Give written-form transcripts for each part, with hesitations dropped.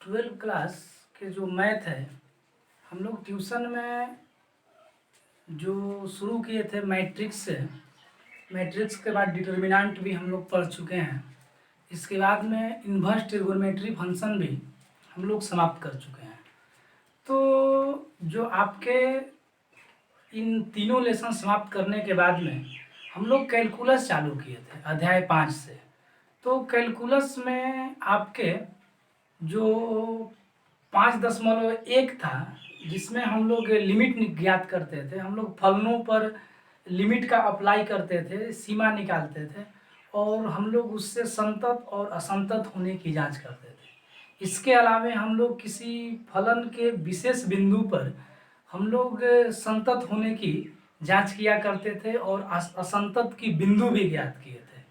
Twelve class के जो math है हम लोग ट्यूशन में जो शुरू किए थे मैट्रिक्स से। मैट्रिक्स के बाद डिटर्मिनेंट भी हम लोग पढ़ चुके हैं। इसके बाद में इन्वर्स ट्रिगोनोमेट्री फंक्शन भी हम लोग समाप्त कर चुके हैं। तो जो आपके इन तीनों लेसन समाप्त करने के बाद में हम लोग कैलकुलस चालू किए थे अध्याय 5 से। तो कैलकुलस में आपके जो 5.1 था जिसमें हम लोग लिमिट ज्ञात करते थे, हम लोग फलनों पर लिमिट का अप्लाई करते थे, सीमा निकालते थे और हम लोग उससे संतत और असंतत होने की जांच करते थे। इसके अलावे हम लोग किसी फलन के विशेष बिंदु पर हम लोग संतत होने की जांच किया करते थे और असंतत की बिंदु भी ज्ञात किए थे।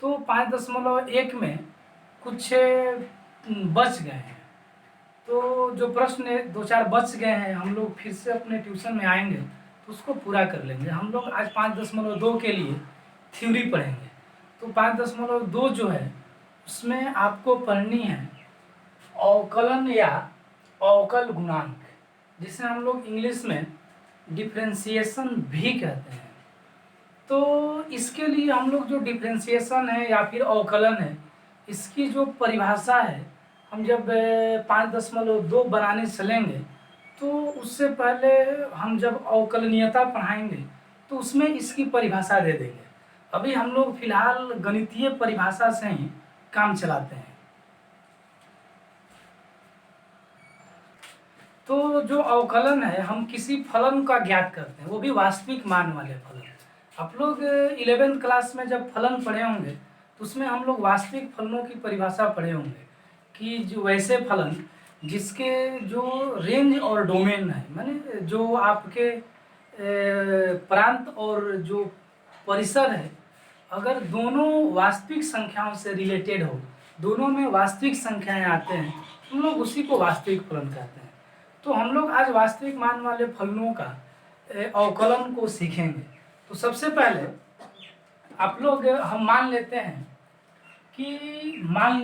तो 5.1 में कुछ बच गए हैं, तो जो प्रश्न दो चार बच गए हैं हम लोग फिर से अपने ट्यूशन में आएंगे तो उसको पूरा कर लेंगे। हम लोग आज 5.2 के लिए थ्योरी पढ़ेंगे। तो 5.2 जो है उसमें आपको पढ़नी है अवकलन या अवकल गुणांक, जिसे हम लोग इंग्लिश में डिफरेंशिएशन भी कहते हैं। तो इसके लिए हम लोग जो डिफरेंशिएशन है या फिर अवकलन है, इसकी जो परिभाषा है हम जब 5.2 बनाने चलेंगे तो उससे पहले हम जब अवकलनीयता पढ़ाएंगे तो उसमें इसकी परिभाषा दे देंगे। अभी हम लोग फिलहाल गणितीय परिभाषा से ही काम चलाते हैं। तो जो अवकलन है हम किसी फलन का ज्ञात करते हैं, वो भी वास्तविक मान वाले फलन। आप लोग 11th क्लास में जब फलन पढ़े होंगे तो उसमें हम लोग वास्तविक फलनों की परिभाषा पढ़े होंगे कि जो वैसे फलन जिसके जो रेंज और डोमेन है, माने जो आपके प्रांत और जो परिसर है, अगर दोनों वास्तविक संख्याओं से रिलेटेड हो, दोनों में वास्तविक संख्याएं आते हैं, हम लोग उसी को वास्तविक फलन कहते हैं। तो हम लोग आज वास्तविक मान वाले फलनों का अवकलन को सीखेंगे। तो सबसे पहले आप लोग हम मान लेते हैं कि मान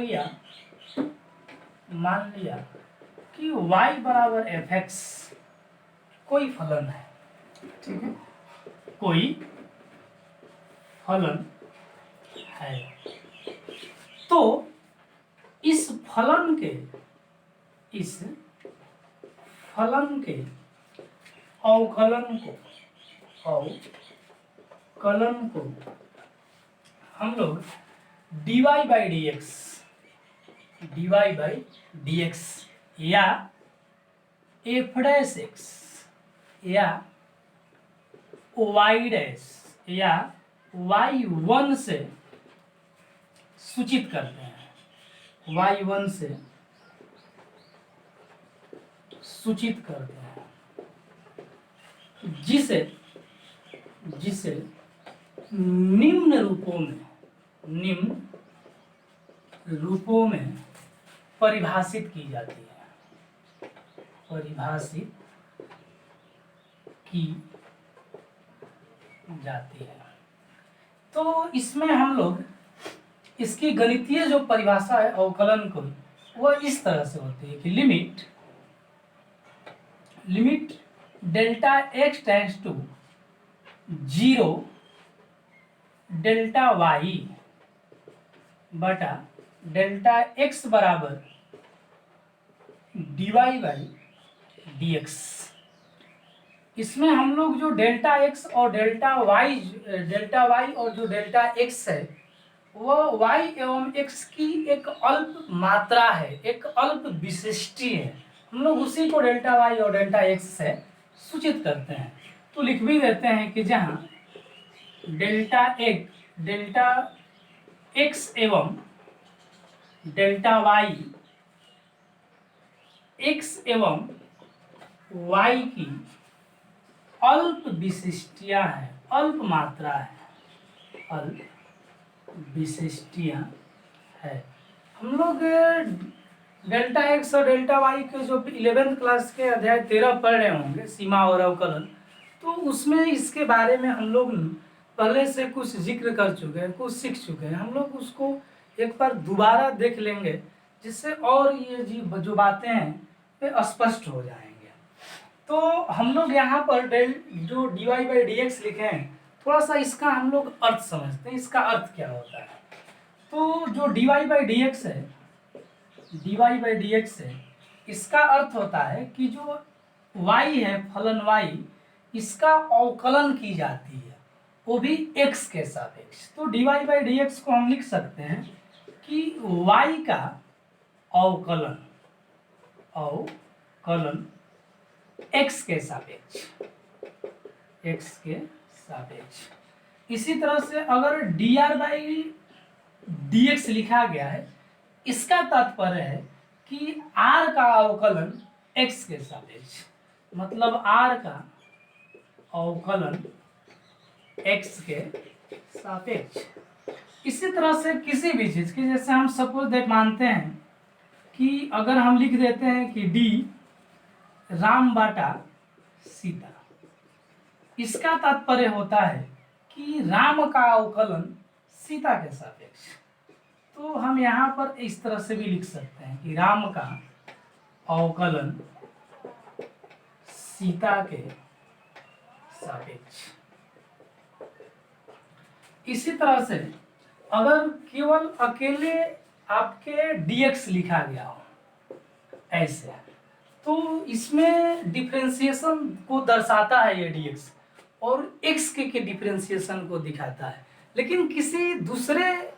लिया कि y बराबर fx कोई फलन है, ठीक है, कोई फलन है। तो इस फलन के अवकलन को हम लोग dy बाई dx या f डैश x या y डैश या y1 से सूचित करते हैं, y1 से सूचित करते हैं, जिसे निम्न रूपों में परिभाषित की जाती है, तो इसमें हम लोग इसकी गणितीय जो परिभाषा है अवकलन को, वह इस तरह से होती है कि limit delta x tends to 0 delta y बटा डेल्टा x बराबर dy बाई dx। इसमें हम लोग जो डेल्टा x और डेल्टा y और जो डेल्टा x है वह y एवं x की एक अल्प मात्रा है, एक अल्प विशिष्टि है। हम लोग उसी को डेल्टा y और डेल्टा x से सूचित करते हैं। तो लिख भी देते हैं कि जहाँ डेल्टा x एवं डेल्टा y x एवं y की अल्प विशिष्टियां हैं, अल्प मात्रा है, अल्प विशिष्टियां है। हम लोग डेल्टा x और डेल्टा y के जो 11th क्लास के अध्याय 13 पढ़ रहे होंगे, सीमा और अवकलन, तो उसमें इसके बारे में हम लोग पहले से कुछ जिक्र कर चुके हैं, कुछ सीख चुके हैं। हम लोग उसको एक बार दोबारा देख लेंगे जिससे और ये जो बातें हैं ये स्पष्ट हो जाएंगे। तो हम लोग यहाँ पर जो dy/dx लिखे हैं, थोड़ा सा इसका हम लोग अर्थ समझते हैं, इसका अर्थ क्या होता है। तो जो dy/dx है, dy/dx है, इसका अर्थ होता है कि जो y है, फलन y, इसका अवकलन की जाती है, वो भी x के सापेक्ष। तो dy/dx को हम लिख सकते हैं कि y का अवकलन x के सापेक्ष, x के सापेक्ष। इसी तरह से अगर dr/dx लिखा गया है, इसका तात्पर्य है कि r का अवकलन x के सापेक्ष, मतलब r का अवकलन x के सापेक्ष। इसी तरह से किसी भी चीज की, जैसे हम सपोज मानते हैं कि अगर हम लिख देते हैं कि d राम बाटा सीता, इसका तात्पर्य होता है कि राम का अवकलन सीता के सापेक्ष। तो हम यहाँ पर इस तरह से भी लिख सकते हैं कि राम का अवकलन सीता के सापेक्ष। इसी तरह से अगर केवल अकेले आपके dx लिखा गया हो ऐसे, तो इसमें डिफरेंशिएशन को दर्शाता है ये dx, और x के डिफरेंशिएशन को दिखाता है, लेकिन किसी दूसरे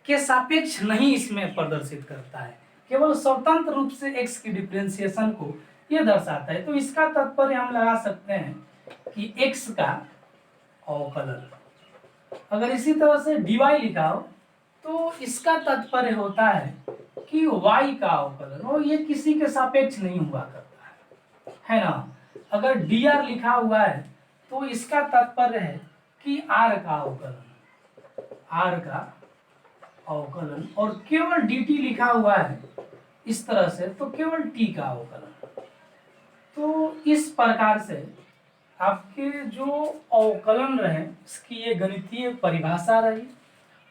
के सापेक्ष नहीं इसमें प्रदर्शित करता है, केवल स्वतंत्र रूप से x की डिफरेंशिएशन को ये दर्शाता है। तो इसका तात्पर्य हम लगा सकते हैं कि x का अवकलन। अगर इसी तरह से dy लिखा हो तो इसका तात्पर्य होता है कि y का अवकलन, और ये किसी के सापेक्ष नहीं हुआ करता है ना। अगर dr लिखा हुआ है तो इसका तात्पर्य है कि r का अवकलन, r का अवकलन, और केवल dt लिखा हुआ है इस तरह से तो केवल t का अवकलन। तो इस प्रकार से आपके जो अवकलन रहे, इसकी ये गणितीय परिभाषा रही,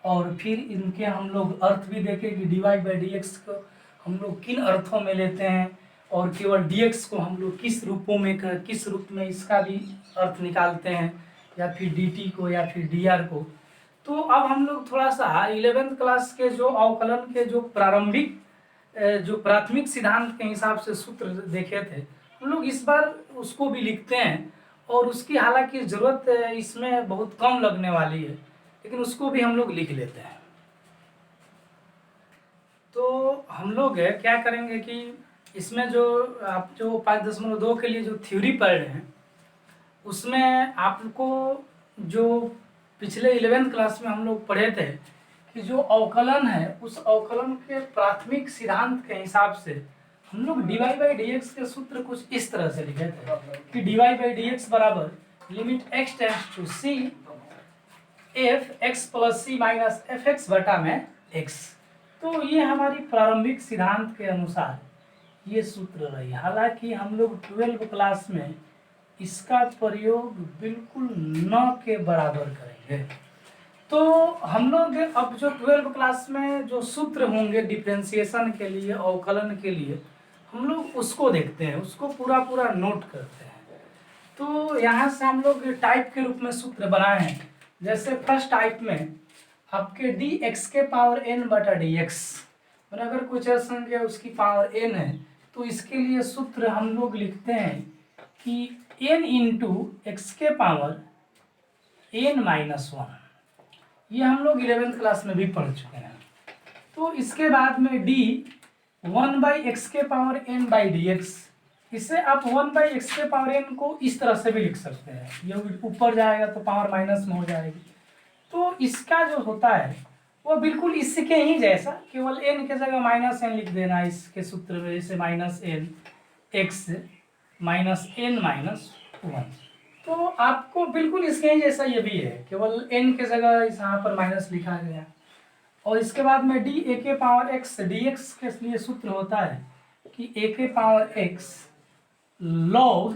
और फिर इनके हम लोग अर्थ भी देखे कि dy/dx को हम लोग किन अर्थों में लेते हैं, और केवल dx को हम लोग किस रूप में इसका भी अर्थ निकालते हैं, या फिर dt को या फिर dr को। तो अब हम लोग थोड़ा सा 11th क्लास के जो अवकलन के जो प्राथमिक सिद्धांत के हिसाब से सूत्र देखे थे, हम लोग इस बार उसको भी लिखते हैं, और उसकी हालांकि ज़रूरत इसमें बहुत कम लगने वाली है, लेकिन उसको भी हम लोग लिख लेते हैं। तो हम लोग क्या करेंगे कि इसमें जो आप जो 5.2 के लिए जो थ्योरी पढ़ रहे हैं, उसमें आपको जो पिछले 11th क्लास में हम लोग पढ़े थे कि जो अवकलन है, उस अवकलन के प्राथमिक सिद्धांत के हिसाब से हम लोग dy/dx के सूत्र कुछ इस तरह से लिखे थे कि dy/dx बराबर limit x tends to c f(x + c - fx) बटा में x। तो ये हमारी प्रारंभिक सिद्धांत के अनुसार ये सूत्र रही। हालांकि हम लोग 12th क्लास में इसका प्रयोग बिल्कुल न के बराबर करेंगे। तो हम लोग अब जो 12th क्लास में जो सूत्र होंगे डिफरेंशिएशन के लिए, अवकलन के लिए, हम लोग उसको देखते हैं, उसको पूरा नोट करते हैं। तो यहाँ से हम लोग टाइप के रूप में सूत्र बनाए हैं। जैसे फर्स्ट टाइप में आपके dx⁻n/dx, और अगर कुछ संख्या उसकी पावर n है तो इसके लिए सूत्र हम लोग लिखते हैं कि n × x⁻n-1। ये हम लोग 11th क्लास में भी पढ़ चुके हैं। तो इसके बाद में d 1/x⁻n/dx, इसे आप 1/x⁻n को इस तरह से भी लिख सकते हैं, ये ऊपर जाएगा तो पावर माइनस में हो जाएगी। तो इसका जो होता है वो बिल्कुल इसके ही जैसा, केवल n के जगह -n लिख देना इसके सूत्र में, जैसे -n x -n-1। तो आपको बिल्कुल इसके ही जैसा ये भी है, केवल n के जगह यहाँ पर माइनस लिखा गया। और इसके बाद में dx के लिए सूत्र होता है कि a⁻x log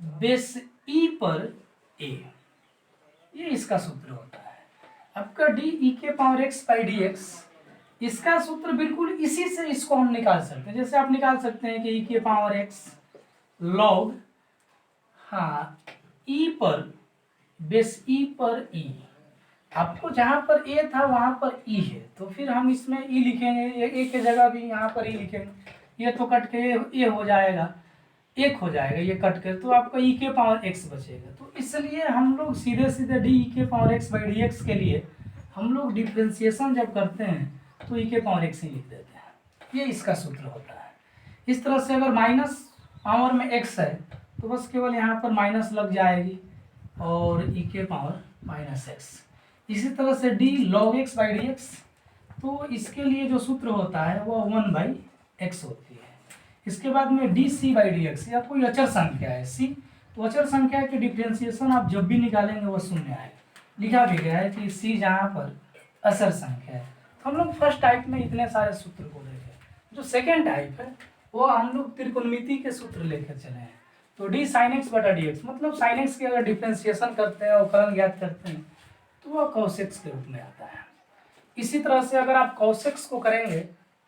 बेस e पर a, ये इसका सूत्र होता है। आपका dx/dx इसका सूत्र बिल्कुल इसी से इसको हम निकाल सकते हैं। जैसे आप निकाल सकते हैं कि ई के पावर एक्स लॉग, हाँ, ई पर बेस ई पर ई, आपको जहाँ पर ए था वहाँ पर ई है, तो फिर हम इसमें ई लिखेंगे, ए की जगह भी यहाँ पर ई लिखेंगे। ये तो कट के ए हो जाएगा, एक हो जाएगा ये कट के, तो आपका ई के पावर एक्स बचेगा। तो इसलिए हम लोग सीधे सीधे डी ई के power x by d x के लिए हम लोग डिफ्रेंसिएशन जब करते हैं तो ई के पावर एक्स ही लिख देते हैं। ये इसका सूत्र होता है। इस तरह से अगर माइनस पावर में एक्स है तो बस केवल यहाँ पर माइनस लग जाएगी और ई के पावर माइनस एक्स। इसी तरह से D log x by d x, तो इसके लिए जो सूत्र होता है वह 1/x होती है। इसके बाद में d c by d x, या कोई अचर संख्या है सी, तो अचर संख्या की डिफ्रेंसिएशन आप जब भी निकालेंगे वह शून्य आएगा। लिखा भी गया है कि सी जहाँ पर अचर संख्या है। तो हम लोग फर्स्ट टाइप में इतने सारे सूत्र को देखे। जो सेकेंड टाइप है वो हम लोग त्रिकोणमिति के सूत्र लेकर चले हैं। तो डी साइन एक्स बटा डी एक्स, मतलब साइन एक्स की अगर डिफ्रेंसिएशन करते हैं और फलन ज्ञात करते हैं तो वह कॉस एक्स के रूप में आता है। इसी तरह से अगर आप कॉस एक्स को करेंगे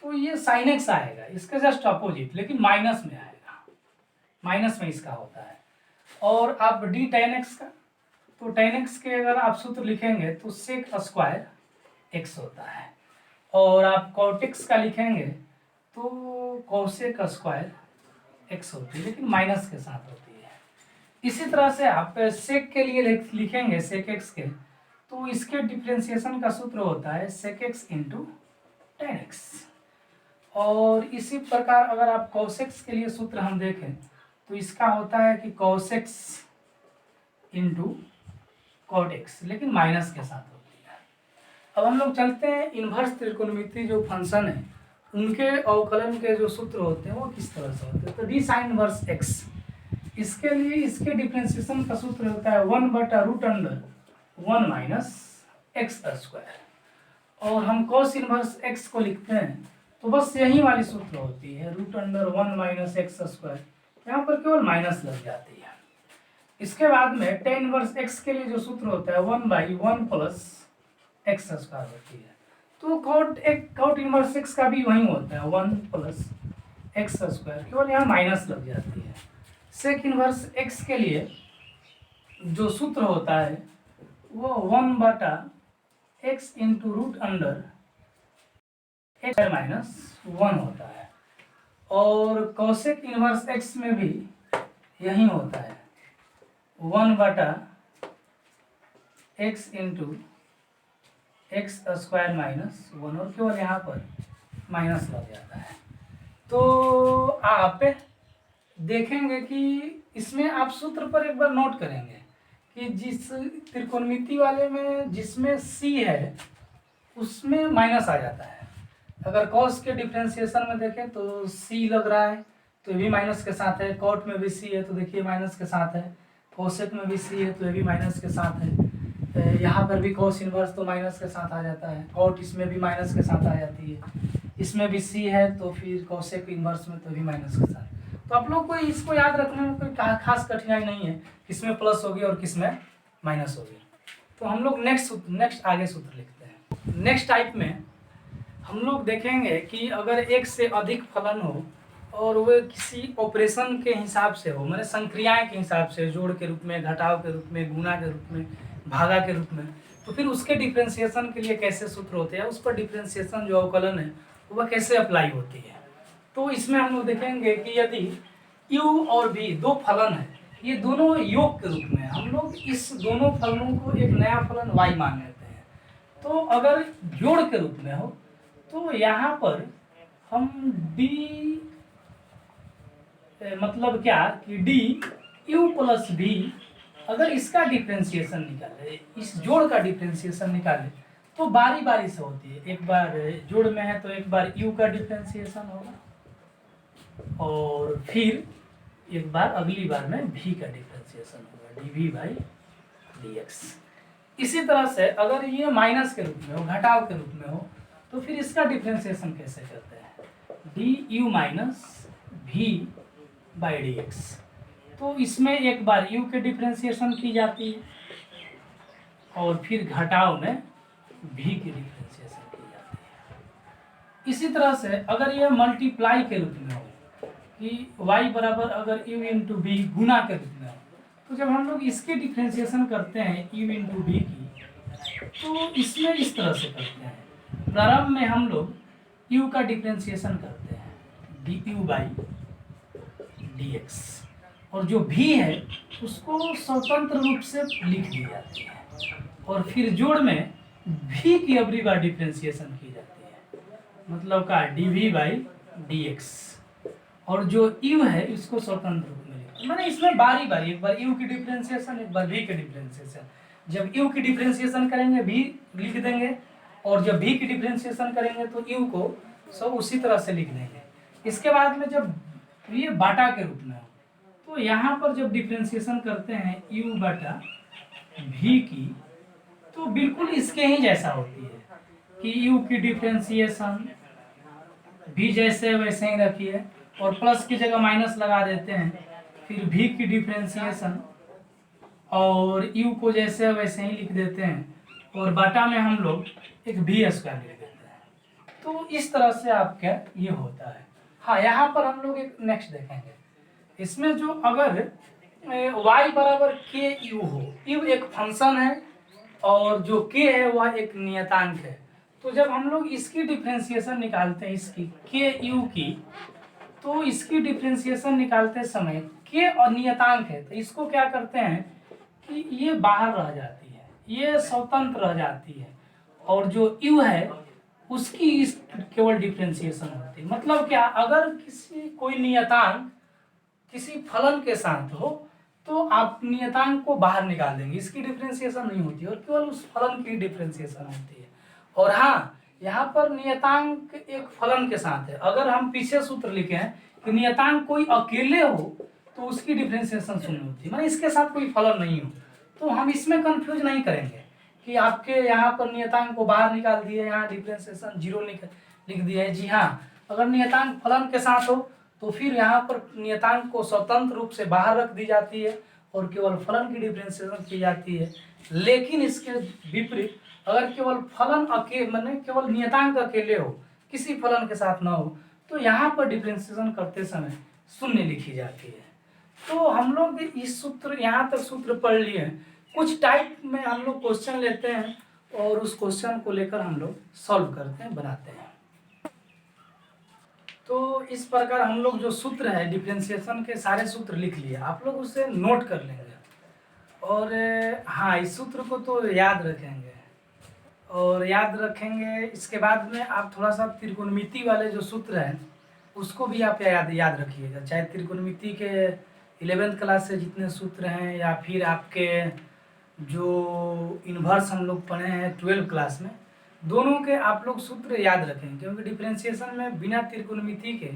तो ये साइन एक्स आएगा, इसके जस्ट अपोजिट, लेकिन माइनस में आएगा, माइनस में इसका होता है। और आप डी टेन एक्स का, तो टेन एक्स के अगर आप सूत्र लिखेंगे तो सेक स्क्वायर एक्स होता है। और आप कॉट एक्स का लिखेंगे तो कॉसेक स्क्वायर एक्स होती है, लेकिन माइनस के साथ होती है। इसी तरह से आप सेक के लिए लिखेंगे सेक एक्स के, तो इसके डिफ्रेंसिएशन का सूत्र होता है sec x into tan x. और इसी प्रकार अगर आप कॉसेक्स के लिए सूत्र हम देखें तो इसका होता है कि कॉसेक्स इंटू कॉट एक्स, लेकिन माइनस के साथ होती है। अब हम लोग चलते हैं इन्वर्स त्रिकोणमिति जो फंक्शन है उनके अवकलन के जो सूत्र होते हैं वो किस तरह से होते हैं। तो डी साइन इन्वर्स एक्स, इसके लिए इसके डिफ्रेंसिएशन का सूत्र होता है 1/√1 माइनस एक्स स्क्वायर। और हम कॉस इन्वर्स एक्स को लिखते हैं तो बस यही वाली सूत्र होती है √1 माइनस एक्स स्क्वायर, यहाँ पर केवल माइनस लग जाती है। इसके बाद में टेन इनवर्स एक्स के लिए जो सूत्र होता है 1/1 प्लस एक्स स्क्वायर होती है। तो कॉट इनवर्स एक्स का भी वही होता है 1 प्लस एक्स स्क्वायर, केवल यहाँ माइनस लग जाती है। सेक इनवर्स एक्स के लिए जो सूत्र होता है वो 1/x इंटू √x माइनस 1 होता है। और कॉसेक इनवर्स एक्स में भी यही होता है 1/x into x square minus 1, और केवल यहाँ पर माइनस लग जाता है। तो आप देखेंगे कि इसमें आप सूत्र पर एक बार नोट करेंगे कि जिस त्रिकोणमिति वाले में जिसमें सी है उसमें माइनस आ जाता है। अगर कॉस के डिफ्रेंसिएशन में देखें तो सी लग रहा है तो ये भी माइनस के साथ है, कॉट में भी सी है तो देखिए माइनस के साथ है, कोसेक में भी सी है तो ये भी माइनस के साथ है, यहाँ पर भी कॉस इनवर्स तो माइनस के साथ आ जाता है, कॉट इसमें भी माइनस के साथ आ जाती है, इसमें भी सी है तो फिर कोसेक इनवर्स में तो भी माइनस के साथ। तो आप लोग को इसको याद रखने में कोई खास कठिनाई नहीं है, किसमें प्लस होगी और किसमें माइनस होगी। तो हम लोग नेक्स्ट आगे सूत्र लिखते हैं। नेक्स्ट टाइप में हम लोग देखेंगे कि अगर एक से अधिक फलन हो और वह किसी ऑपरेशन के हिसाब से हो, मैंने संक्रियाएं के हिसाब से, जोड़ के रूप में, घटाव के रूप में, गुणा के रूप में, भागा के रूप में, तो फिर उसके डिफ्रेंसिएशन के लिए कैसे सूत्र होते हैं, उस पर डिफ्रेंसिएशन जो अवकलन है वह कैसे अप्लाई होती है। तो इसमें हम लोग देखेंगे कि यदि u और v दो फलन है, ये दोनों योग के रूप में, हम लोग इस दोनों फलनों को एक नया फलन y मान लेते हैं। तो अगर जोड़ के रूप में हो तो यहाँ पर हम d मतलब क्या कि डी यू प्लस v, अगर इसका डिफ्रेंसिएशन निकाले, इस जोड़ का डिफ्रेंसिएशन निकाले तो बारी बारी से होती है। एक बार जोड़ में है तो एक बार u का डिफ्रेंसिएशन होगा और फिर एक बार अगली बार में v का डिफ्रेंसिएशन होगा dv/dx। इसी तरह से अगर ये माइनस के रूप में हो, घटाव के रूप में हो, तो फिर इसका डिफ्रेंसिएशन कैसे करते हैं, du माइनस v/dx। तो इसमें एक बार u के डिफ्रेंसिएशन की जाती है और फिर घटाव में v की डिफ्रेंसिएशन की जाती है। इसी तरह से अगर ये मल्टीप्लाई के रूप में हो कि y बराबर अगर u इंटू बी गुना के रूप में हो, तो जब हम लोग इसकी डिफ्रेंशिएशन करते हैं u इंटू बी की, तो इसमें इस तरह से करते हैं। प्रारंभ में हम लोग u का डिफ्रेंशिएशन करते हैं du बाई dx, और जो v है उसको स्वतंत्र रूप से लिख दी जाती है, और फिर जोड़ में v की अबरी बार डिफ्रेंशिएशन की जाती है, मतलब का dv बाई dx, और जो u है इसको स्वतंत्र रूप में लिखते हैं। मैंने इसमें बारी बारी एक बार u की डिफ्रेंशिएशन, एक बार v की डिफ्रेंशिएशन। जब u की डिफ्रेंशिएशन करेंगे v लिख देंगे, और जब v की डिफ्रेंशिएशन करेंगे तो u को सब उसी तरह से लिख देंगे। इसके बाद में जब ये बाटा के रूप में हो, तो यहाँ पर जब डिफ्रेंशिएशन करते हैं u बटा v की, तो बिल्कुल इसके ही जैसा होती है कि u की डिफ्रेंशिएशन v जैसे वैसे ही रखिए, और प्लस की जगह माइनस लगा देते हैं, फिर v की डिफ्रेंशिएशन और u को जैसे वैसे ही लिख देते हैं, और बाटा में हम लोग एक v स्क्वायर लिख देते हैं। तो इस तरह से आपका ये होता है। हाँ, यहाँ पर हम लोग एक नेक्स्ट देखेंगे, इसमें जो अगर y बराबर के यू हो, यू एक फंक्शन है और जो k है वह एक नियतांक है, तो जब हम लोग इसकी डिफ्रेंशिएशन निकालते हैं इसकी के यू की, तो इसकी डिफ्रेंशिएशन निकालते समय k और नियतांक है, तो इसको क्या करते हैं कि ये बाहर रह जाती है, ये स्वतंत्र रह जाती है, और जो u है उसकी इस केवल डिफ्रेंशिएशन होती है। मतलब क्या, अगर किसी कोई नियतांक किसी फलन के साथ हो तो आप नियतांक को बाहर निकाल देंगे, इसकी डिफ्रेंशिएशन नहीं होती और केवल उस फलन की डिफ्रेंशिएशन होती है। और हाँ, यहाँ पर नियतांक एक फलन के साथ है। अगर हम पीछे सूत्र लिखे हैं कि नियतांक कोई अकेले हो तो उसकी डिफ्रेंशिएशन शून्य होती है, मतलब इसके साथ कोई फलन नहीं हो, तो हम इसमें कंफ्यूज नहीं करेंगे कि आपके यहाँ पर नियतांक को बाहर निकाल दिए, यहाँ डिफ्रेंशिएशन 0 लिख दिया है। जी हाँ, अगर नियतांक फलन के साथ हो तो फिर यहाँ पर नियतांक को स्वतंत्र रूप से बाहर रख दी जाती है और केवल फलन की डिफ्रेंशिएशन की जाती है। लेकिन इसके विपरीत अगर केवल फलन माने केवल नियतांक अकेले हो, किसी फलन के साथ ना हो, तो यहाँ पर डिफ्रेंशिएशन करते समय शून्य लिखी जाती है। तो हम लोग इस सूत्र, यहाँ तक सूत्र पढ़ लिए हैं। कुछ टाइप में हम लोग क्वेश्चन लेते हैं और उस क्वेश्चन को लेकर हम लोग सॉल्व करते हैं, बनाते हैं। तो इस प्रकार हम लोग जो सूत्र है डिफ्रेंशिएशन के सारे सूत्र लिख लिए, आप लोग उसे नोट कर लेंगे, और हाँ, इस सूत्र को तो याद रखेंगे और याद रखेंगे। इसके बाद में आप थोड़ा सा त्रिकोणमिति वाले जो सूत्र हैं उसको भी आप याद रखिएगा, चाहे त्रिकोणमिति के 11th क्लास से जितने सूत्र हैं, या फिर आपके जो इन्वर्स हम लोग पढ़े हैं 12th क्लास में, दोनों के आप लोग सूत्र याद रखें, क्योंकि डिफ्रेंशिएशन में बिना त्रिकोणमिति के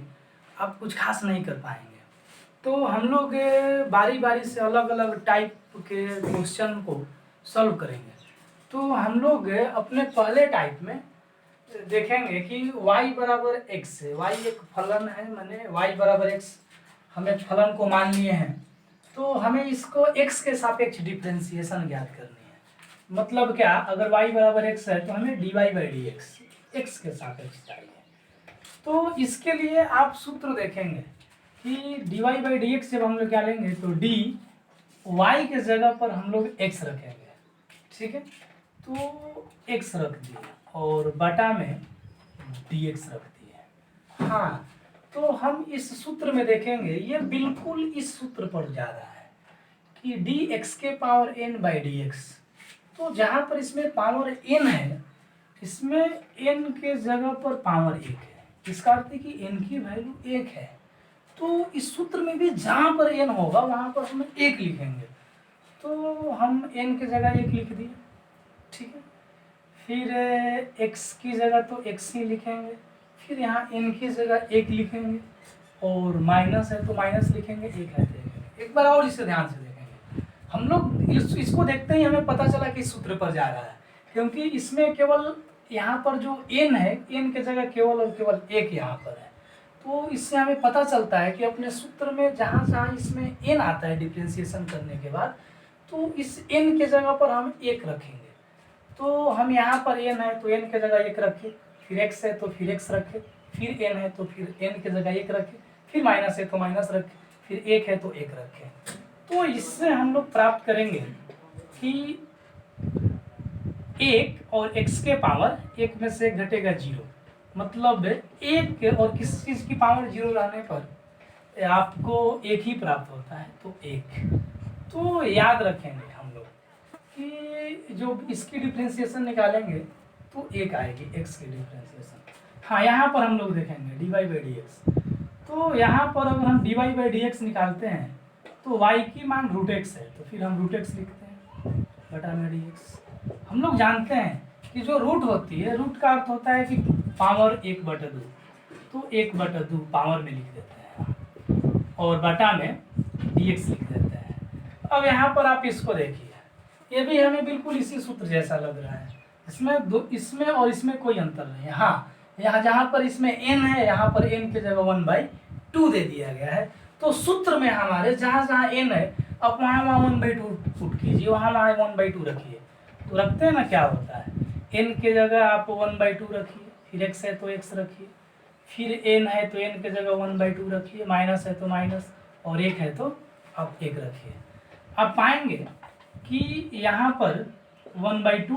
आप कुछ खास नहीं कर पाएंगे। तो हम लोग बारी बारी से अलग अलग टाइप के क्वेश्चन को सॉल्व करेंगे। तो हम लोग अपने पहले टाइप में देखेंगे कि y बराबर x है, y एक फलन है, माने y बराबर x हम एक फलन को मान लिए हैं, तो हमें इसको x के सापेक्ष डिफ्रेंशिएशन ज्ञात करनी है। मतलब क्या, अगर y बराबर x है तो हमें dy बाई dx x के सापेक्ष चाहिए। तो इसके लिए आप सूत्र देखेंगे कि dy बाई dx जब हम लोग क्या लेंगे तो d y के जगह पर हम लोग x रखेंगे, ठीक है। तो x रख दिए और बटा में dx रख दिए। हाँ, तो हम इस सूत्र में देखेंगे ये बिल्कुल इस सूत्र पर जा रहा है कि dx के पावर n बाई dx। तो जहाँ पर इसमें पावर n है, इसमें n के जगह पर पावर 1 है, इसका अर्थ है कि n की वैल्यू 1 है। तो इस सूत्र में भी जहाँ पर n होगा वहाँ पर हम 1 लिखेंगे, तो हम n की जगह 1 लिख दिए, ठीक है। फिर x की जगह तो x ही लिखेंगे, फिर यहाँ n की जगह 1 लिखेंगे, और माइनस है तो माइनस लिखेंगे, 1 है तो 1। एक बार और इसे ध्यान से देखेंगे। हम लोग इसको देखते ही हमें पता चला कि इस सूत्र पर जा रहा है, क्योंकि इसमें केवल यहाँ पर जो n है, n की जगह केवल और केवल 1 यहाँ पर है। तो इससे हमें पता चलता है कि अपने सूत्र में जहाँ जहाँ इसमें n आता है डिफ्रेंशिएशन करने के बाद, तो इस n की जगह पर हम 1 रखेंगे। तो हम यहाँ पर n है तो n की जगह 1 रखें, फिर x है तो फिर x रखे, फिर n है तो फिर n की जगह 1 रखे, फिर माइनस है तो माइनस रखे, फिर 1 है तो 1 रखे। तो इससे हम लोग प्राप्त करेंगे कि 1 और x के पावर 1 में से घटेगा 0, मतलब 1 और किस चीज़ की पावर 0 रहने पर आपको 1 ही प्राप्त होता है, तो 1। तो याद रखेंगे हम लोग कि जो इसकी डिफ्रेंशिएशन निकालेंगे तो 1 आएगी x की डिफ्रेंशिएशन। हाँ, यहाँ पर हम लोग देखेंगे dy/dx। तो यहाँ पर अगर हम dy/dx निकालते हैं तो y की मान √x है, तो फिर हम √x लिखते हैं बटा में dx। हम लोग जानते हैं कि जो रूट होती है, रूट का अर्थ होता है कि पावर 1/2, तो 1/2 पावर में लिख देते हैं और बटा में dx लिख देते हैं। अब यहाँ पर आप इसको देखिए, ये भी हमें बिल्कुल इसी सूत्र जैसा लग रहा है। इसमें और इसमें कोई अंतर नहीं है। हाँ, यहाँ जहाँ पर इसमें n है, यहाँ पर n की जगह 1/2 दे दिया गया है। तो सूत्र में हमारे जहाँ जहाँ n है, अब वहाँ 1/2 पुट कीजिए, वहाँ 1/2 रखिए। तो रखते हैं ना, क्या होता है, n की जगह आप 1/2 रखिए, फिर x है तो x रखिए, फिर n है तो n की जगह 1/2 रखिए, माइनस है तो माइनस, और 1 है तो आप 1 रखिए। आप पाएंगे कि यहाँ पर 1/2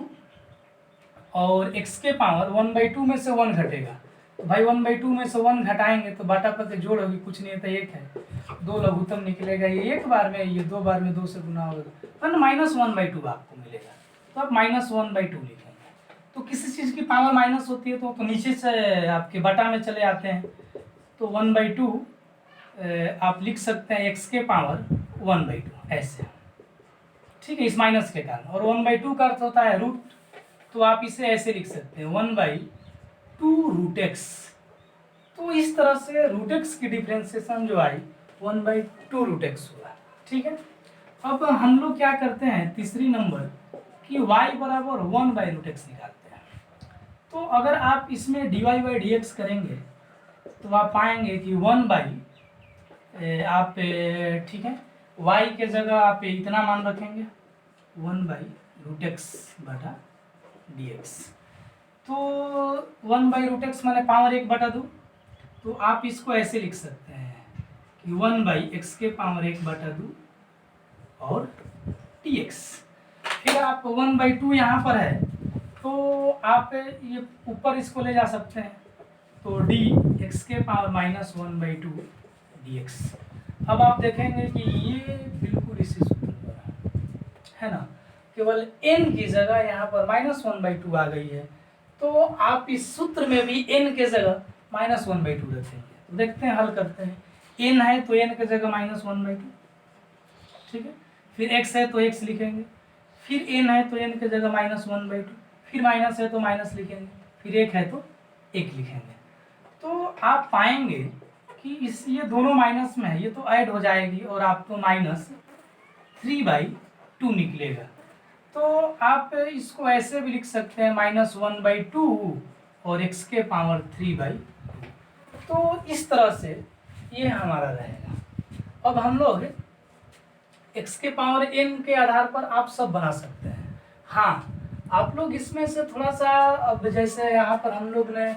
और x के पावर 1/2 में से 1 घटेगा, तो भाई 1/2 में से 1 घटाएंगे तो बाटा पर जोड़ होगी, कुछ नहीं है तो 1 है, 2 लघुत्तम निकलेगा, ये 1 बार में, ये 2 बार में 2 से गुना होगा, तो -1/2 आपको मिलेगा। तो आप -1/2 लिखेंगे। तो किसी चीज़ की पावर माइनस होती है तो नीचे से आपके बटा में चले आते हैं, तो 1/2 आप लिख सकते हैं x के पावर 1/2 ऐसे, ठीक है, इस माइनस के कारण। और 1/2 का अर्थ होता है रूट, तो आप इसे ऐसे लिख सकते हैं 1/2 √x। तो इस तरह से √x की डिफ्रेंशिएशन जो आई 1/2 √x हुआ, ठीक है। अब हम लोग क्या करते हैं तीसरी नंबर कि y बराबर 1/√x निकालते हैं। तो अगर आप इसमें dy/dx करेंगे तो आप पाएंगे कि 1 ठीक है, y के जगह आप इतना मान रखेंगे 1/√x बटा dx। तो 1/√x माने पावर 1/2, तो आप इसको ऐसे लिख सकते हैं कि 1/x के पावर 1/2 और dx। फिर आप 1/2 यहाँ पर है तो आप ये ऊपर इसको ले जा सकते हैं, तो dx के पावर -1/2 dx। अब आप देखेंगे कि ये बिल्कुल इसी सूत्र पर है ना, केवल n की जगह यहाँ पर -1/2 आ गई है, तो आप इस सूत्र में भी n के जगह -1/2 रखेंगे। तो देखते हैं, हल करते हैं। n है तो n की जगह -1/2, ठीक है, फिर x है तो x लिखेंगे, फिर n है तो n की जगह -1/2, फिर माइनस है तो माइनस लिखेंगे, फिर 1 है तो 1 लिखेंगे। तो आप पाएंगे कि ये दोनों माइनस में है, ये तो ऐड हो जाएगी और आपको -3/2 निकलेगा। तो आप इसको ऐसे भी लिख सकते हैं -1/2 और x के पावर 3/2। तो इस तरह से ये हमारा रहेगा। अब हम लोग x के पावर n के आधार पर आप सब बना सकते हैं। हाँ, आप लोग इसमें से थोड़ा सा, अब जैसे यहाँ पर हम लोग ने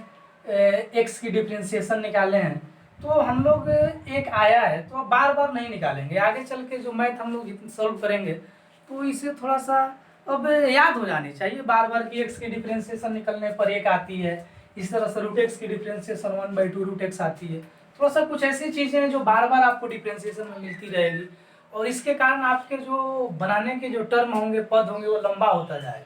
x की डिफ्रेंशिएशन निकाले हैं, तो हम लोग एक आया है तो बार बार नहीं निकालेंगे। आगे चल के जो मैथ हम लोग सॉल्व करेंगे तो इसे थोड़ा सा अब याद हो जानी चाहिए बार बार कि x की डिफ्रेंशिएशन निकलने पर 1 आती है, इस तरह से √x की डिफ्रेंशिएशन 1/2 √x आती है। थोड़ा सा कुछ ऐसी चीज़ें हैं जो बार बार आपको डिफ्रेंशिएशन में मिलती रहेगी, और इसके कारण आपके जो बनाने के जो टर्म होंगे, पद होंगे, वो लंबा होता जाएगा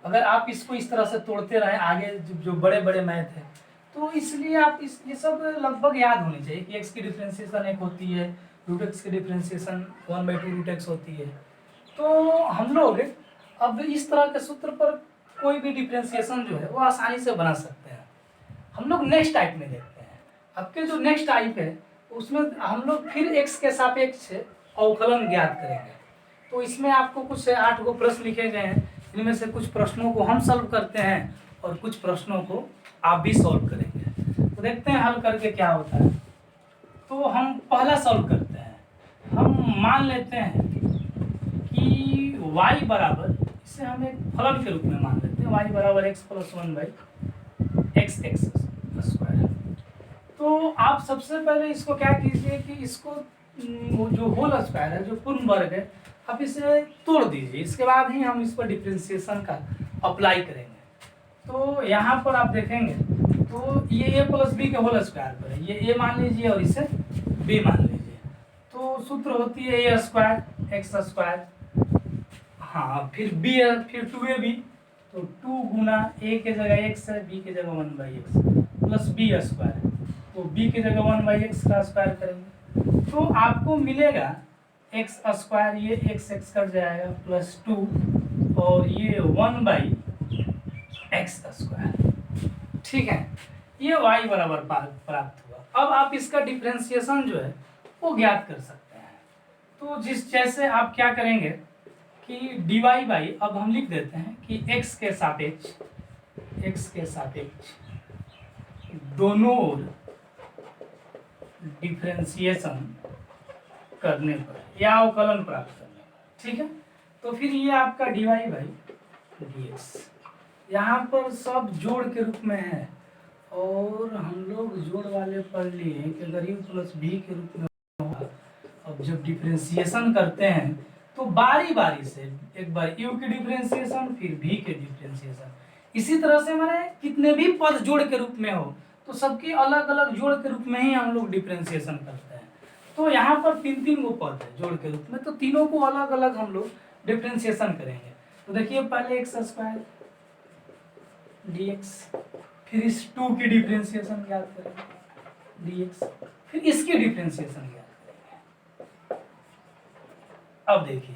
अगर आप इसको इस तरह से तोड़ते रहें आगे जो बड़े बड़े मैथ हैं। तो इसलिए आप ये सब लगभग याद होनी चाहिए कि x की डिफ्रेंशिएशन 1 होती है, √x की डिफ्रेंशिएशन 1/2 √x होती है। तो हम लोग अब इस तरह के सूत्र पर कोई भी डिफ्रेंशिएशन जो है वो आसानी से बना सकते हैं। हम लोग नेक्स्ट टाइप में देखते हैं। आपके जो नेक्स्ट टाइप है उसमें हम लोग फिर x के सापेक्ष अवकलन ज्ञात करेंगे। तो इसमें आपको कुछ 8 गो प्रश्न लिखे गए हैं, इनमें से कुछ प्रश्नों को हम सॉल्व करते हैं और कुछ प्रश्नों को आप भी सॉल्व करेंगे। तो देखते हैं हल करके क्या होता है। तो हम पहला सॉल्व करते हैं। हम मान लेते हैं कि y बराबर, इसे हम एक फलन के रूप में मान लेते हैं, y बराबर x + 1/x x x square. तो आप सबसे पहले इसको क्या कीजिए कि इसको वो जो होल स्क्वायर है, जो पूर्ण वर्ग है, आप इसे तोड़ दीजिए, इसके बाद ही हम इस पर डिफ्रेंसिएशन का अप्लाई करेंगे। तो यहाँ पर आप देखेंगे तो ये ए प्लस बी के होल स्क्वायर पर है, ये ए मान लीजिए और इसे बी मान लीजिए। तो सूत्र होती है ए स्क्वायर एक्स स्क्वायर, हाँ, फिर बी है, फिर 2ab, तो 2 गुना ए के जगह एक्स है, बी के जगह 1/x प्लस बी स्क्वायर, तो बी के जगह 1/x का स्क्वायर करेंगे तो आपको मिलेगा एक्स स्क्वायर, ये एक्स एक्स कट जाएगा, प्लस 2 और ये 1/x स्क्वायर। ठीक है, ये y बराबर प्राप्त हुआ। अब आप इसका डिफ्रेंसिएशन जो है वो ज्ञात कर सकते हैं। तो जिस जैसे आप क्या करेंगे कि dy बाई, अब हम लिख देते हैं कि x के सापेक्ष दोनों ओर डिफ्रेंसिएशन करने पर या अवकलन प्राप्त करने पर, ठीक है। तो फिर ये आपका dy बाई dx यहाँ पर सब जोड़ के रूप में है, और हम लोग जोड़ वाले पढ़ लिए कि अगर u प्लस बी के रूप में होगा। अब जब डिफ्रेंसिएशन करते हैं तो बारी बारी से एक बार u की डिफ्रेंसिएशन, फिर v के डिफ्रेंसिएशन, इसी तरह से मैंने कितने भी पद जोड़ के रूप में हो तो सबकी अलग अलग जोड़ के रूप में ही हम लोग डिफ्रेंसिएशन करते हैं। तो यहाँ पर तीन गो पद है जोड़ के रूप में, तो तीनों को अलग अलग हम लोग डिफ्रेंसिएशन करेंगे। तो देखिए पहले एक्स स्क्वायर dx, फिर इस 2 की डिफ्रेंसिएशन ज्ञात करेंगे dx, फिर इसकी डिफ्रेंसिएशन ज्ञात करेंगे। अब देखिए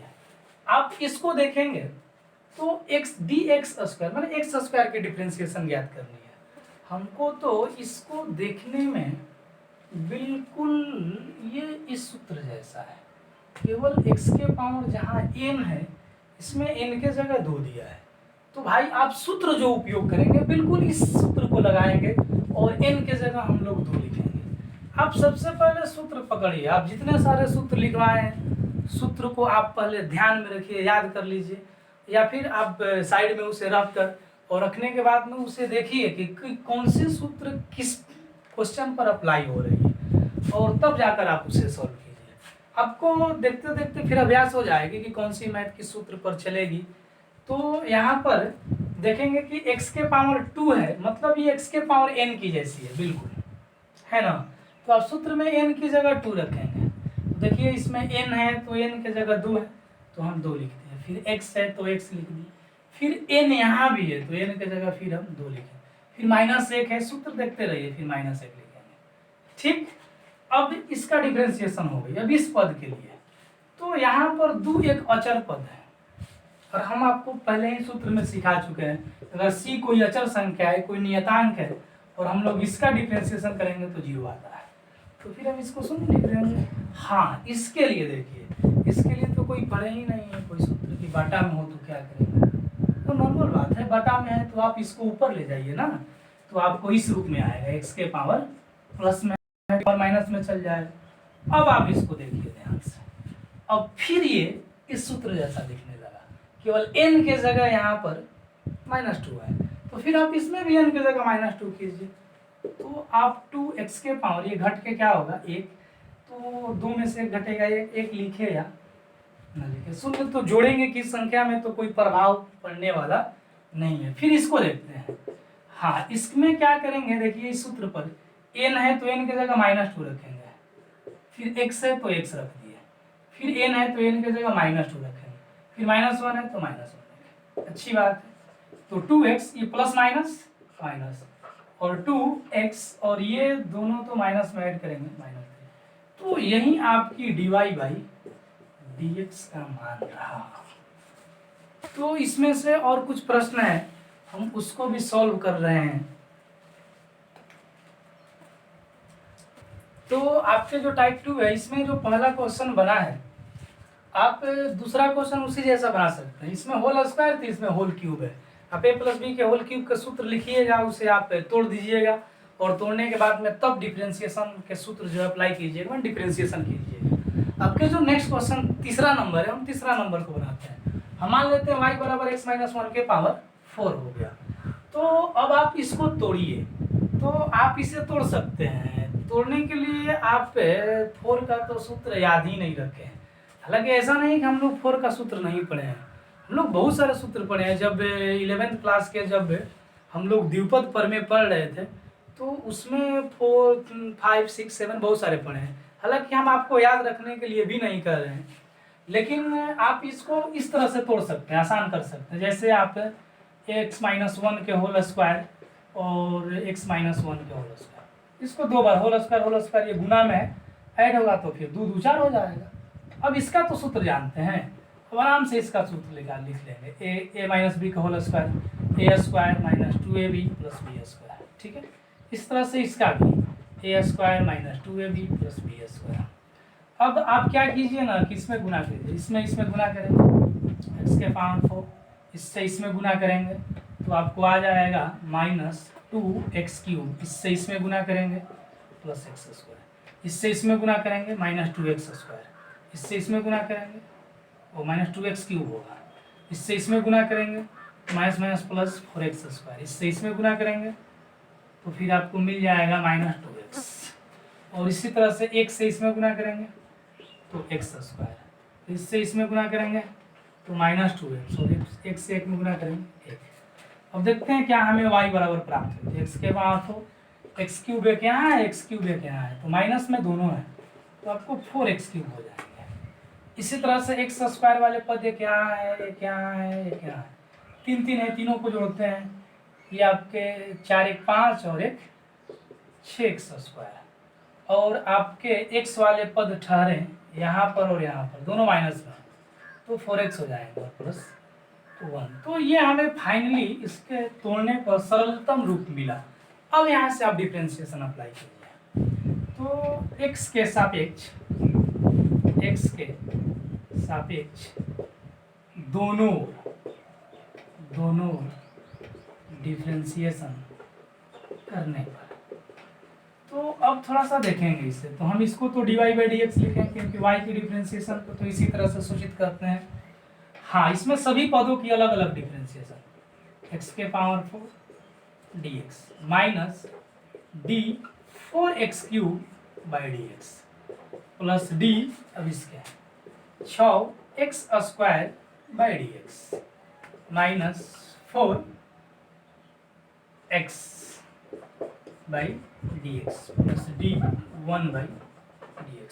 आप इसको देखेंगे तो x dx स्क्वायर माने एक्स स्क्वायर की डिफ्रेंसिएशन ज्ञात करनी है हमको। तो इसको देखने में बिल्कुल ये इस सूत्र जैसा है, केवल x के पावर जहाँ n है इसमें n के जगह 2 दिया है। तो भाई आप सूत्र जो उपयोग करेंगे बिल्कुल इस सूत्र को लगाएंगे और n के जगह हम लोग 2 लिखेंगे। आप सबसे पहले सूत्र पकड़िए, आप जितने सारे सूत्र लिखवाए हैं सूत्र को आप पहले ध्यान में रखिए, याद कर लीजिए, या फिर आप साइड में उसे रख कर और रखने के बाद में उसे देखिए कि कौन से सूत्र किस क्वेश्चन पर अप्लाई हो रही है, और तब जाकर आप उसे सॉल्व कीजिए। आपको देखते देखते फिर अभ्यास हो जाएगी कि कौन सी मैथ किस सूत्र पर चलेगी। तो यहाँ पर देखेंगे कि x के पावर 2 है, मतलब ये x के पावर n की जैसी है बिल्कुल, है ना। तो आप सूत्र में n की जगह 2 रखेंगे। तो देखिए इसमें n है तो n की जगह 2 है तो हम 2 लिखते हैं, फिर x है तो x लिख दिए, फिर n यहाँ भी है तो n की जगह फिर हम 2 लिखेंगे, फिर -1 है, सूत्र देखते रहिए, फिर -1 लिखेंगे। ठीक, अब इसका डिफरेंशिएशन हो गई। अब इस पद के लिए तो यहाँ पर 2 एक अचर पद है, और हम आपको पहले ही सूत्र में सिखा चुके हैं अगर c कोई अचर संख्या है, कोई नियतांक है, और हम लोग इसका डिफरेंशिएशन करेंगे तो 0 आता है। तो फिर हम इसको शून्य लिख देंगे। हाँ, इसके लिए देखिए, इसके लिए तो कोई पढ़े ही नहीं है कोई सूत्र की, बाटा में हो तो क्या करेंगे, तो नॉर्मल बात है, बाटा में है तो आप इसको ऊपर ले जाइए ना, तो आपको इस रूप में आएगा, x के पावर प्लस में और माइनस में चल जाएगा। अब आप इसको देखिए ध्यान से, अब फिर ये इस सूत्र जैसा दिखने लगा, केवल n के जगह यहाँ पर -2 है, तो फिर आप इसमें भी n के जगह -2 कीजिए, तो आप 2x के पावर, ये घट के क्या होगा 1, तो 2 में से घटेगा 1 लिखे या ना लिखे, शून्य तो जोड़ेंगे किस संख्या में तो कोई प्रभाव पड़ने वाला नहीं है। फिर इसको देखते हैं। हाँ, इसमें क्या करेंगे देखिए, इस सूत्र पर n है तो n की जगह -2 रखेंगे, फिर x है तो x रख दिए, फिर n है तो n की जगह -2 रखेंगे, फिर -1 है तो -1 रखेंगे। अच्छी बात है। तो 2x ये प्लस माइनस माइनस और 2x और ये दोनों तो माइनस में ऐड करेंगे -3, तो यही आपकी dy बाई dx का मान रहा। तो इसमें से और कुछ प्रश्न है, हम उसको भी सॉल्व कर रहे हैं। तो आपके जो टाइप 2 है, इसमें जो पहला क्वेश्चन बना है, आप दूसरा क्वेश्चन उसी जैसा बना सकते हैं। इसमें होल स्क्वायर थी, इसमें होल क्यूब है। आप a प्लस बी के होल क्यूब का सूत्र लिखिएगा, उसे आप तोड़ दीजिएगा, और तोड़ने के बाद में तब डिफरेंशिएशन के सूत्र जो अप्लाई कीजिएगा, डिफरेंशिएशन कीजिएगा। आपके जो नेक्स्ट क्वेश्चन तीसरा नंबर है, हम तीसरा नंबर को बनाते हैं। हम मान लेते हैं y बराबर x - 1 के पावर 4 हो गया। तो अब आप इसको तोड़िए, तो आप इसे तोड़ सकते हैं। तोड़ने के लिए आप 4 का तो सूत्र याद ही नहीं रखे हैं। हालांकि ऐसा नहीं कि हम लोग 4 का सूत्र नहीं पढ़े हैं, हम लोग बहुत सारे सूत्र पढ़े हैं। जब 11th क्लास के जब हम लोग द्विपद पर में पढ़ रहे थे तो उसमें 4, 5, 6, 7 बहुत सारे पढ़े हैं। हालांकि हम आपको याद रखने के लिए भी नहीं कर रहे हैं, लेकिन आप इसको इस तरह से तोड़ सकते हैं, आसान कर सकते हैं। जैसे आप x-1 के होल स्क्वायर और x-1 के होल स्क्वायर, इसको 2 बार होल स्क्वायर ये गुना में ऐड होगा तो फिर 2 2 4 हो जाएगा। अब इसका तो सूत्र जानते हैं, अब आराम से इसका सूत्र लिख लेंगे। a - b का whole square a square minus 2ab plus b square. ठीक है, इस तरह से इसका भी a square minus 2ab plus b square. अब आप क्या कीजिए ना कि इसमें गुना कीजिए, इसमें गुना करेंगे x के पावर 4, इससे इसमें गुना करेंगे तो आपको आ जाएगा -2x³। इससे इसमें गुना करेंगे प्लस x स्क्वायर, इससे इसमें गुना करेंगे -2x स्क्वायर, इससे इसमें गुना करेंगे वो -2x³ होगा, इससे इसमें गुना करेंगे माइनस प्लस 4x स्क्वायर, इससे इसमें गुना करेंगे तो फिर आपको मिल जाएगा -2x। और इसी तरह से x से इसमें गुना करेंगे तो x स्क्वायर, इससे इसमें गुना करेंगे तो -2x, और x से 1 में गुना करेंगे 1। अब देखते हैं क्या हमें y बराबर प्राप्त होती है। x के पावर तो x³ एक यहाँ है, x³ एक यहाँ है, तो माइनस में दोनों है तो आपको 4x³ हो जाएंगे। इसी तरह से x स्क्वायर वाले पद एक यहाँ है, एक यहाँ है, एक यहाँ है, 3 है, तीनों को जोड़ते हैं ये आपके 4 1 5 और एक 6x स्क्वायर। और आपके x वाले पद ठहरे यहाँ पर और यहाँ पर, दोनों माइनस में, तो 4x हो जाएगा प्लस 1। तो ये हमें फाइनली इसके तोड़ने पर सरलतम रूप मिला। अब यहाँ से आप डिफरेंशिएशन अप्लाई कीजिए, तो x के सापेक्ष दोनों डिफरेंशिएशन करने पर, तो अब थोड़ा सा देखेंगे इसे। तो हम इसको तो dy/dx लिखेंगे क्योंकि y की डिफरेंशिएशन को तो इसी तरह से सूचित करते हैं। हाँ, इसमें सभी पदों की अलग अलग डिफरेंशिएशन, x के power 4 dx minus d 4x³ plus d, अब इसके 6x square by dx minus 4x by dx plus d1/dx।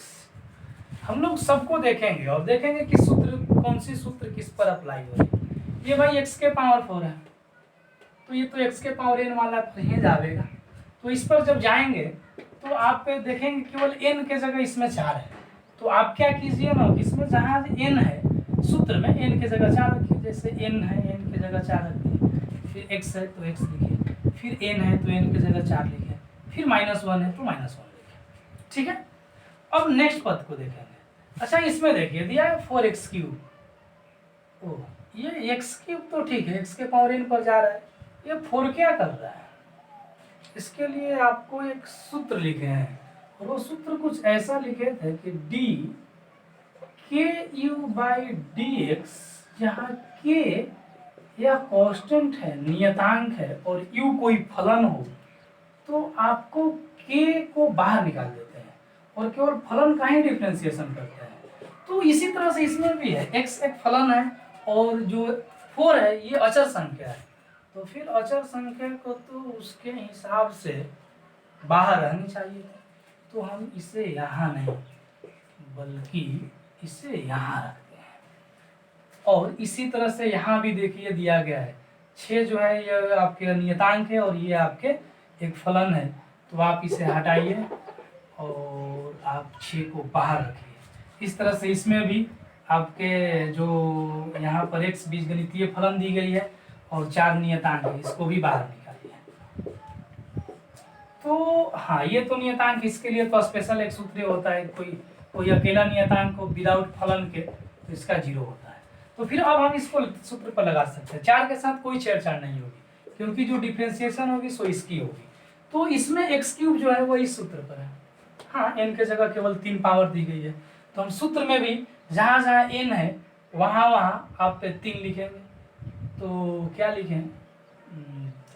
हम लोग सबको देखेंगे और देखेंगे कि कौन सी सूत्र किस पर अप्लाई हो रही है। ये भाई x के पावर 4 है, तो ये तो x के पावर n वाला पर ही जाएगा, तो इस पर जब जाएंगे तो आप देखेंगे केवल n के जगह इसमें 4 है। तो आप क्या कीजिए ना, इसमें जहाँ n है सूत्र में n के जगह 4 रखिए। जैसे n है, n के जगह 4 रखिए, फिर x है तो x लिखिए, फिर n है तो n के जगह 4 लिखिए, फिर -1 है तो -1 लिखिए। ठीक है, अब नेक्स्ट पद को देखेंगे। अच्छा, इसमें देखिए दिया है 4x³। ओ, ये x³ तो ठीक है, x के पावर n पर जा रहा है, ये 4 क्या कर रहा है? इसके लिए आपको एक सूत्र लिखे हैं, और वो सूत्र कुछ ऐसा लिखे थे कि dku/dx, जहाँ k या कांस्टेंट है, नियतांक है, और u कोई फलन हो, तो आपको k को बाहर निकाल देते हैं और केवल फलन का ही डिफरेंशिएशन करते हैं। तो इसी तरह से इसमें भी है, x एक फलन है और जो 4 है ये अचर संख्या है, तो फिर अचर संख्या को तो उसके हिसाब से बाहर रहनी चाहिए। तो हम इसे यहाँ नहीं बल्कि इसे यहाँ रखते हैं। और इसी तरह से यहाँ भी देखिए दिया गया है 6 जो है ये आपके नियतांक है और ये आपके एक फलन है, तो आप इसे हटाइए और आप 6 को बाहर रखिए। इस तरह से इसमें भी आपके जो यहाँ पर x बीजगणितीय फलन दी गई है और 4 नियतांक है, इसको भी बाहर निकालिए। तो हाँ, ये तो नियतांक, इसके लिए तो स्पेशल एक सूत्र होता है, कोई अकेला नियतांक को विदाउट फलन के तो इसका 0 होता है। तो फिर अब हम इसको सूत्र पर लगा सकते हैं। 4 के साथ कोई छेड़छाड़ नहीं होगी क्योंकि जो डिफरेंशिएशन होगी सो इसकी होगी। तो इसमें x³ जो है वो इस सूत्र पर है। हाँ, n के जगह केवल 3 पावर दी गई है, तो हम सूत्र में भी जहाँ जहाँ n है वहाँ आप 3 लिखेंगे। तो क्या लिखें,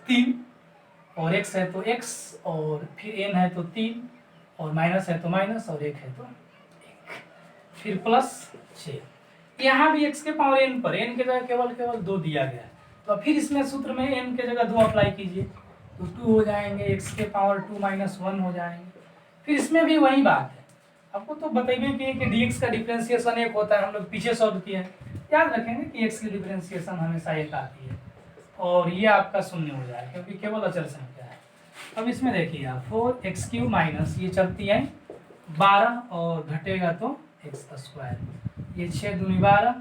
3 और x है तो x और फिर n है तो 3 और माइनस है तो माइनस और 1 है तो 1, फिर प्लस 6। यहाँ भी x के पावर n पर n के जगह केवल 2 दिया गया है, तो फिर इसमें सूत्र में n के जगह 2 अप्लाई कीजिए तो 2 हो जाएंगे, x के पावर 2 माइनस 1 हो जाएंगे। फिर इसमें भी वही बात है, आपको तो बताइए कि dx का डिफरेंशिएशन 1 होता है, हम लोग पीछे सॉल्व किए हैं, याद रखेंगे कि x की डिफरेंशिएशन हमेशा 1 आती है और ये आपका 0 हो जाएगा क्योंकि केवल अचर संख्या है। अब इसमें देखिए आप 4x³ माइनस ये चलती है 12 और घटेगा तो x का स्क्वायर, ये 6 दूनी 12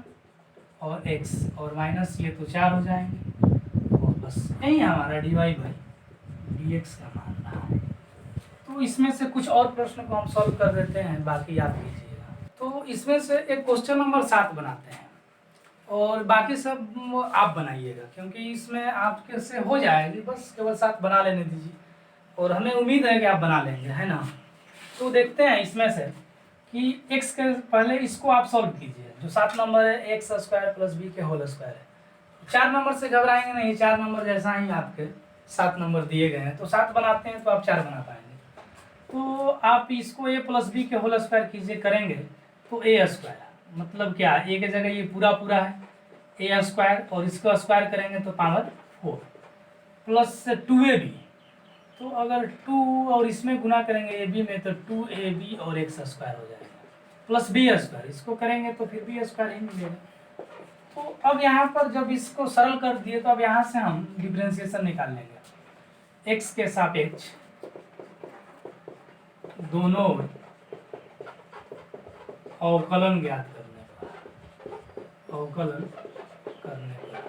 और x और माइनस ये तो 4 हो जाएंगे और बस यही हमारा dy बाई dx का मान रहा है। तो इसमें से कुछ और प्रश्न को हम सॉल्व कर देते हैं, बाकी याद कीजिएगा। तो इसमें से एक क्वेश्चन नंबर 7 बनाते हैं और बाकी सब आप बनाइएगा क्योंकि इसमें आपके से हो जाएगी, बस केवल 7 बना लेने दीजिए और हमें उम्मीद है कि आप बना लेंगे, है ना। तो देखते हैं इसमें से कि x के पहले इसको आप सॉल्व कीजिए, जो 7 नंबर है x स्क्वायर प्लस b के होल स्क्वायर है। 4 नंबर से घबराएंगे नहीं, 4 नंबर जैसा ही आपके 7 नंबर दिए गए हैं, तो 7 बनाते हैं तो आप 4 बना पाएंगे। तो आप इसको a प्लस बी के होल स्क्वायर कीजिए, करेंगे तो a स्क्वायर मतलब क्या, a के जगह ये पूरा है a स्क्वायर और इसको स्क्वायर करेंगे तो पावर 4 प्लस 2ab, तो अगर 2 और इसमें गुना करेंगे ab में तो 2ab और x स्क्वायर हो जाएगा प्लस b स्क्वायर, इसको करेंगे तो फिर b स्क्वायर ही मिलेगा। तो अब यहाँ पर जब इसको सरल कर दिए तो अब यहाँ से हम डिफरेंशिएशन निकाल लेंगे, x के सापेक्ष दोनों अवकलन ज्ञात अवकलन करने पर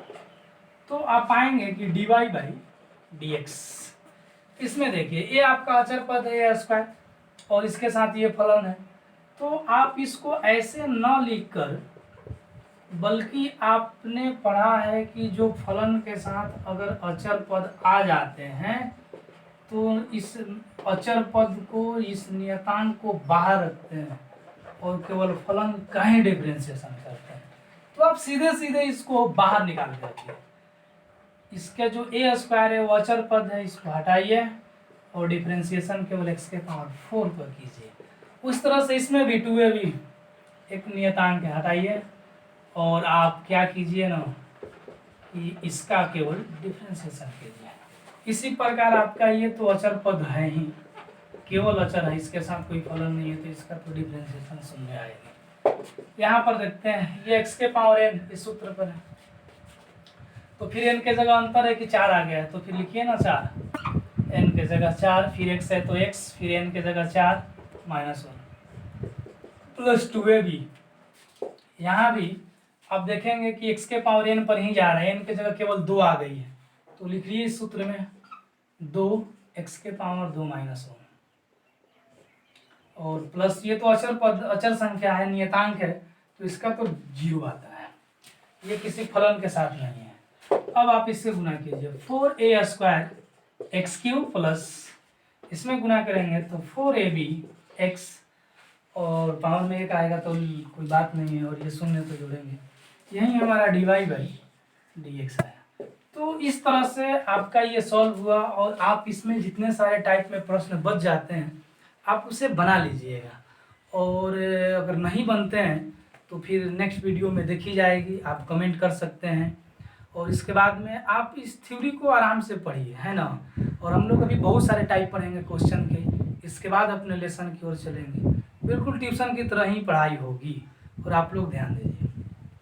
तो आप पाएंगे कि dy बाई dx, इसमें देखिए ये आपका अचर पद है a स्क्वायर और इसके साथ ये फलन है, तो आप इसको ऐसे न लिखकर बल्कि आपने पढ़ा है कि जो फलन के साथ अगर अचर पद आ जाते हैं तो इस अचर पद को, इस नियतांक को बाहर रखते हैं और केवल फलन का ही डिफरेंशिएशन करते हैं। तो आप सीधे सीधे इसको बाहर निकाल देते हैं, इसके जो a स्क्वायर है वो अचर पद है, इसको हटाइए और डिफरेंशिएशन केवल x के पावर 4 पर कीजिए। उस तरह से इसमें भी 2ab एक नियतांक है, हटाइए और आप क्या कीजिए ना कि इसका केवल डिफरेंशिएशन कीजिए। इसी प्रकार आपका ये तो अचर पद है ही, केवल अचर है, इसके साथ कोई फलन नहीं है तो इसका तो डिफरेंशिएशन 0 आएगी। यहाँ पर देखते हैं ये x के पावर n इस सूत्र पर है, तो फिर n के जगह अंतर है कि 4 आ गया है तो फिर लिखिए ना 4, n के जगह 4, फिर x है तो x, फिर n के जगह 4 माइनस 1 प्लस 2ab। यहाँ भी आप देखेंगे कि x के पावर n पर ही जा रहा है, n के जगह केवल 2 आ गई है तो लिख लीजिए इस सूत्र में 2x के पावर 2 माइनस 1 और प्लस ये तो अचर पद, अचर संख्या है, नियतांक है तो इसका तो 0 आता है, ये किसी फलन के साथ नहीं है। अब आप इससे गुना कीजिए 4a स्क्वायर x³ प्लस इसमें गुना करेंगे तो 4ab x और पावर में 1 आएगा तो कोई बात नहीं है और ये 0 तो जोड़ेंगे, यही हमारा dy बाई dx आया। तो इस तरह से आपका ये सॉल्व हुआ और आप इसमें जितने सारे टाइप में प्रश्न बच जाते हैं आप उसे बना लीजिएगा और अगर नहीं बनते हैं तो फिर नेक्स्ट वीडियो में देखी जाएगी, आप कमेंट कर सकते हैं और इसके बाद में आप इस थ्योरी को आराम से पढ़िए, है ना। और हम लोग अभी बहुत सारे टाइप पढ़ेंगे क्वेश्चन के, इसके बाद अपने लेसन की ओर चलेंगे, बिल्कुल ट्यूशन की तरह ही पढ़ाई होगी और आप लोग ध्यान दीजिए।